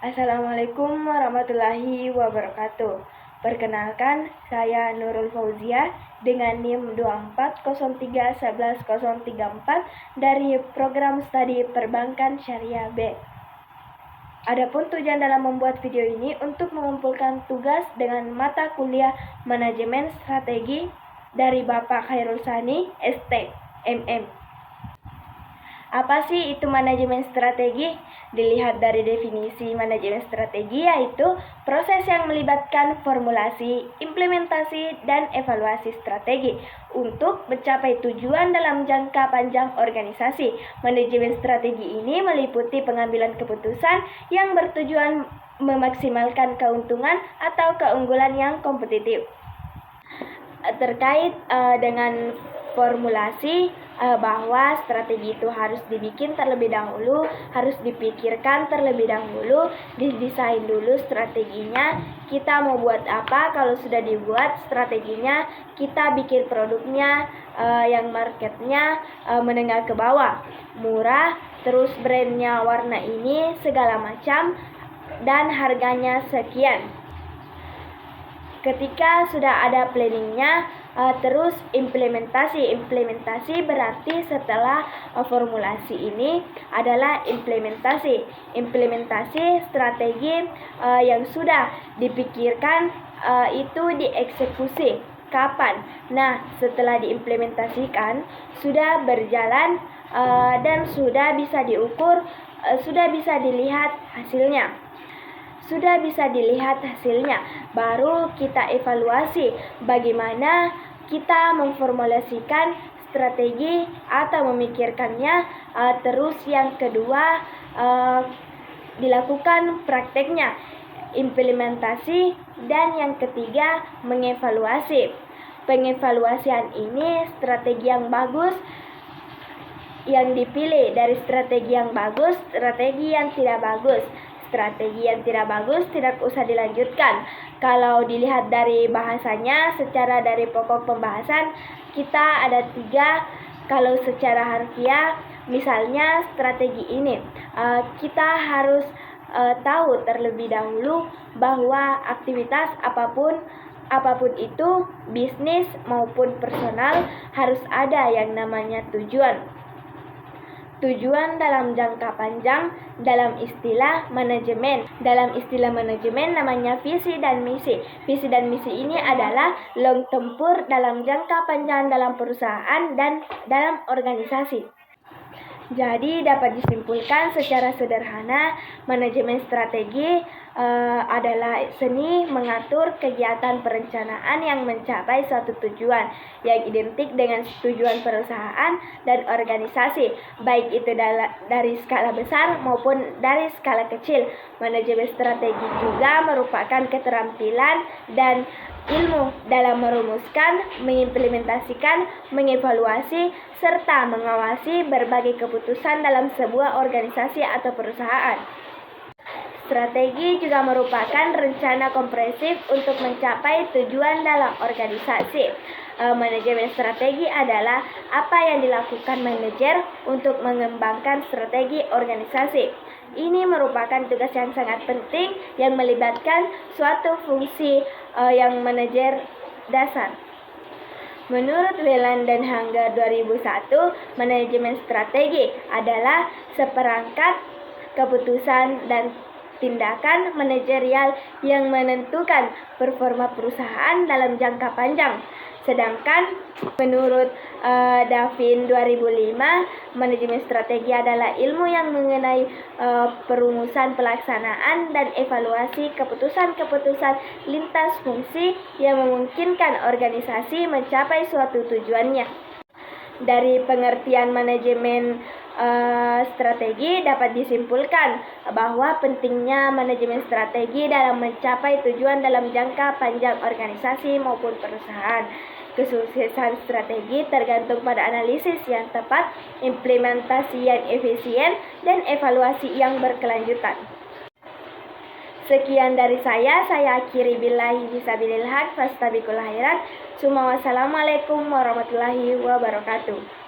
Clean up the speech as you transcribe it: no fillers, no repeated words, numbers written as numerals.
Assalamualaikum warahmatullahi wabarakatuh. Perkenalkan, saya Nurul Fauzia dengan NIM 2403111034 dari Program Studi Perbankan Syariah B. Adapun tujuan dalam membuat video ini untuk mengumpulkan tugas dengan mata kuliah Manajemen Strategi dari Bapak Khairul Sani, ST, MM. Apa sih itu manajemen strategi? Dilihat dari definisi manajemen strategi, yaitu proses yang melibatkan formulasi, implementasi, dan evaluasi strategi untuk mencapai tujuan dalam jangka panjang organisasi. Manajemen strategi ini meliputi pengambilan keputusan yang bertujuan memaksimalkan keuntungan atau keunggulan yang kompetitif. Terkait dengan formulasi, bahwa strategi itu harus dibikin terlebih dahulu, harus dipikirkan terlebih dahulu, didesain dulu strateginya, kita mau buat apa. Kalau sudah dibuat strateginya, kita bikin produknya yang marketnya menengah ke bawah, murah, terus brandnya warna ini, segala macam, dan harganya sekian. Ketika sudah ada planningnya, terus implementasi berarti setelah formulasi ini adalah implementasi strategi yang sudah dipikirkan itu dieksekusi kapan. Nah, setelah diimplementasikan sudah berjalan dan sudah bisa diukur, sudah bisa dilihat hasilnya, baru kita evaluasi bagaimana kita memformulasikan strategi atau memikirkannya. Terus yang kedua, dilakukan prakteknya, implementasi, dan yang ketiga, mengevaluasi. Pengevaluasian ini strategi yang bagus yang dipilih, dari strategi yang bagus, strategi yang tidak bagus. Strategi yang tidak bagus tidak usah dilanjutkan. Kalau dilihat dari bahasanya, secara dari pokok pembahasan kita ada 3. Kalau secara harfiah, misalnya strategi ini, kita harus tahu terlebih dahulu bahwa aktivitas apapun itu, bisnis maupun personal, harus ada yang namanya tujuan dalam jangka panjang. Dalam istilah manajemen namanya visi dan misi. Visi dan misi ini adalah long tempur dalam jangka panjang dalam perusahaan dan dalam organisasi. Jadi dapat disimpulkan secara sederhana, manajemen strategi adalah seni mengatur kegiatan perencanaan yang mencapai suatu tujuan yang identik dengan tujuan perusahaan dan organisasi, baik itu dari skala besar maupun dari skala kecil. Manajemen strategi juga merupakan keterampilan dan ilmu dalam merumuskan, mengimplementasikan, mengevaluasi, serta mengawasi berbagai keputusan dalam sebuah organisasi atau perusahaan. Strategi juga merupakan rencana komprehensif untuk mencapai tujuan dalam organisasi. Manajemen strategi adalah apa yang dilakukan manajer untuk mengembangkan strategi organisasi. Ini merupakan tugas yang sangat penting yang melibatkan suatu fungsi yang manajer dasar. Menurut Wieland dan Hanger 2001, manajemen strategi adalah seperangkat keputusan dan tindakan manajerial yang menentukan performa perusahaan dalam jangka panjang. Sedangkan menurut Davin 2005, manajemen strategi adalah ilmu yang mengenai perumusan, pelaksanaan, dan evaluasi keputusan-keputusan lintas fungsi yang memungkinkan organisasi mencapai suatu tujuannya. Dari pengertian manajemen strategi dapat disimpulkan bahwa pentingnya manajemen strategi dalam mencapai tujuan dalam jangka panjang organisasi maupun perusahaan. Kesuksesan strategi tergantung pada analisis yang tepat, implementasi yang efisien, dan evaluasi yang berkelanjutan. Sekian dari saya akhiri billahi fisabilil haq fastabiqul khairat. Wassalamualaikum warahmatullahi wabarakatuh.